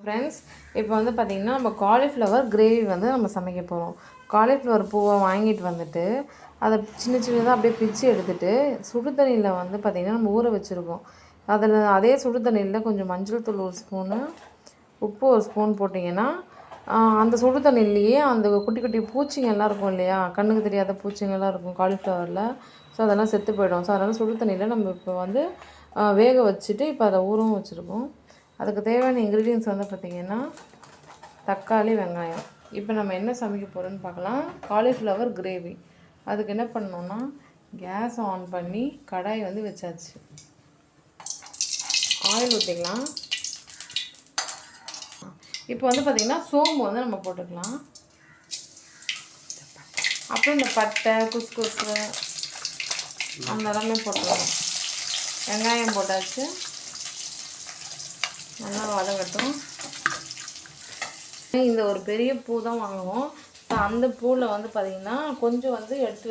Friends, இப்போ வந்து பார்த்திங்கன்னா நம்ம காலிஃப்ளவர் கிரேவி வந்து நம்ம சமைக்க போகிறோம். காலிஃப்ளவர் பூவை வாங்கிட்டு வந்துட்டு அதை சின்ன சின்னதாக அப்படியே பிச்சு எடுத்துகிட்டு சுடு தண்ணியில் வந்து பார்த்திங்கன்னா நம்ம ஊற வச்சுருக்கோம். அதில் அதே சுடு தண்ணியில் கொஞ்சம் மஞ்சள் தூள் 1 ஸ்பூனு, உப்பு 1 ஸ்பூன் போட்டிங்கன்னா அந்த சுடு தண்ணியிலேயே அந்த குட்டி குட்டி பூச்சிங்கெல்லாம் இருக்கும் இல்லையா, கண்ணுக்கு தெரியாத பூச்சிங்கெல்லாம் இருக்கும் காலிஃப்ளவரில். ஸோ அதெல்லாம் செத்து போயிடும். ஸோ அதனால் சுடு தண்ணியில் நம்ம இப்போ வந்து வேக வச்சுட்டு இப்போ அதை ஊறவும் வச்சுருக்கோம். அதுக்கு தேவையான இன்க்ரீடியன்ஸ் வந்து பார்த்திங்கன்னா தக்காளி, வெங்காயம். இப்போ நம்ம என்ன சமைக்க போகிறோன்னு பார்க்கலாம். Cauliflower gravy. அதுக்கு என்ன பண்ணணுன்னா கேஸ் ஆன் பண்ணி கடாய் வந்து வச்சாச்சு. ஆயில் ஊற்றிக்கலாம். இப்போ வந்து பார்த்திங்கன்னா சோம்பு வந்து நம்ம போட்டுக்கலாம். அப்புறம் இந்த பட்டை, குஸ்குஸு அந்த எல்லாமே போட்டுக்கலாம். வெங்காயம் போட்டாச்சு, நல்லா வதங்கட்டும். இந்த ஒரு பெரிய பூ தான் வாங்குவோம். அந்த பூவில் வந்து பார்த்திங்கன்னா கொஞ்சம் வந்து எடுத்து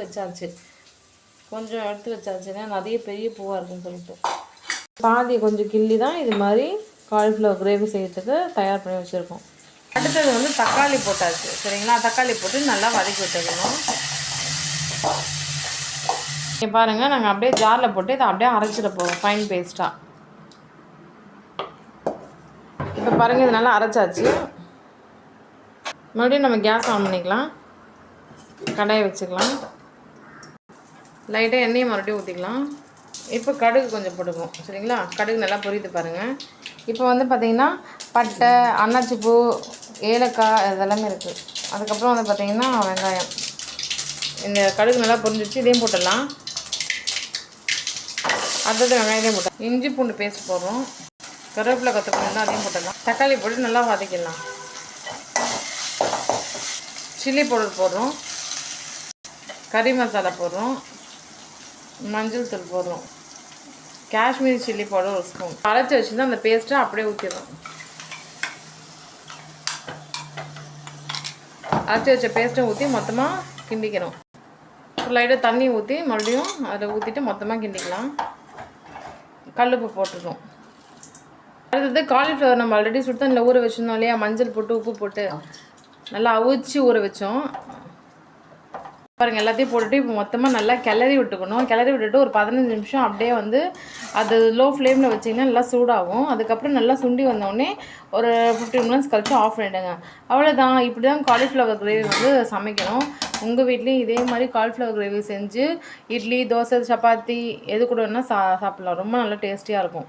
வச்சாச்சுன்னா நிறைய பெரிய பூவாக இருக்குன்னு சொல்லிட்டு பாதி கொஞ்சம் கிள்ளி தான் இது மாதிரி காலிஃப்ளவர் கிரேவி செய்யறதுக்கு தயார் பண்ணி வச்சுருக்கோம். அடுத்தது வந்து தக்காளி போட்டாச்சு. சரிங்களா, தக்காளி போட்டு நல்லா வதக்கி விட்டுக்கணும். இங்கே பாருங்கள், நாங்கள் அப்படியே ஜாரில் போட்டு இதை அப்படியே அரைச்சிட போகிறோம் ஃபைன் பேஸ்ட்டாக. இப்போ பாருங்கள், இது நல்லா அரைச்சாச்சு. மறுபடியும் நம்ம கேஸ் ஆன் பண்ணிக்கலாம். கடாயை வச்சுக்கலாம். லைட்டாக எண்ணெயை மறுபடியும் ஊற்றிக்கலாம். இப்போ கடுகு கொஞ்சம் போட்டுக்குவோம். சரிங்களா, கடுகு நல்லா பொரியுது பாருங்கள். இப்போ வந்து பார்த்திங்கன்னா பட்டை, அன்னாச்சிப்பூ, ஏலக்காய் இதெல்லாமே இருக்குது. அதுக்கப்புறம் வந்து பார்த்திங்கன்னா வெங்காயம். இந்த கடுகு நல்லா பொரிஞ்சிச்சு. இதையும் போட்டுடலாம். அடுத்தது வெங்காயத்தையும் போட்டோம். இஞ்சி பூண்டு பேஸ்ட் போடுறோம். கருவேப்பிலை கொத்தமல்லி அதையும் போட்டுடலாம். தக்காளி போட்டு நல்லா வதக்கிடலாம். சில்லி பவுடர் போடுறோம், கறி மசாலா போடுறோம், மஞ்சள் தூள் போடுறோம், காஷ்மீரி சில்லி பவுடர் 1 ஸ்பூன். அரைச்சி வச்சுருந்தா அந்த பேஸ்ட்டை அப்படியே ஊற்றிடுறோம். அரைச்சி வச்ச பேஸ்ட்டை ஊற்றி மொத்தமாக கிண்டிக்கிறோம். லைட்டாக தண்ணி ஊற்றி மறுபடியும் அதில் ஊற்றிட்டு மொத்தமாக கிண்டிக்கலாம். கல்லுப்பு போட்டுருக்கோம். அடுத்தது காலிஃப்ளவர் நம்ம ஆல்ரெடி சுடு தண்ணியில் ஊற வச்சுருந்தோம் இல்லையா, மஞ்சள் போட்டு உப்பு போட்டு நல்லா அவிச்சு ஊற வச்சோம் பாருங்கள். எல்லாத்தையும் போட்டுட்டு இப்போ மொத்தமாக நல்லா கிளறி விட்டுக்கணும். கிளறி விட்டுட்டு ஒரு 15 நிமிஷம் அப்படியே வந்து அது லோ ஃப்ளேமில் வச்சிங்கன்னா நல்லா சூடாகும். அதுக்கப்புறம் நல்லா சுண்டி வந்தோடனே ஒரு 15 மினிட்ஸ் கழிச்சு ஆஃப் பண்ணிவிடுங்க. அவ்வளோதான். இப்படி தான் காலிஃப்ளவர் கிரேவி வந்து சமைக்கணும். உங்கள் வீட்லேயும் இதே மாதிரி காலிஃப்ளவர் கிரேவி செஞ்சு இட்லி, தோசை, சப்பாத்தி எது கூட வேணால் சாப்பிட்லாம். ரொம்ப நல்லா டேஸ்டியாக இருக்கும்.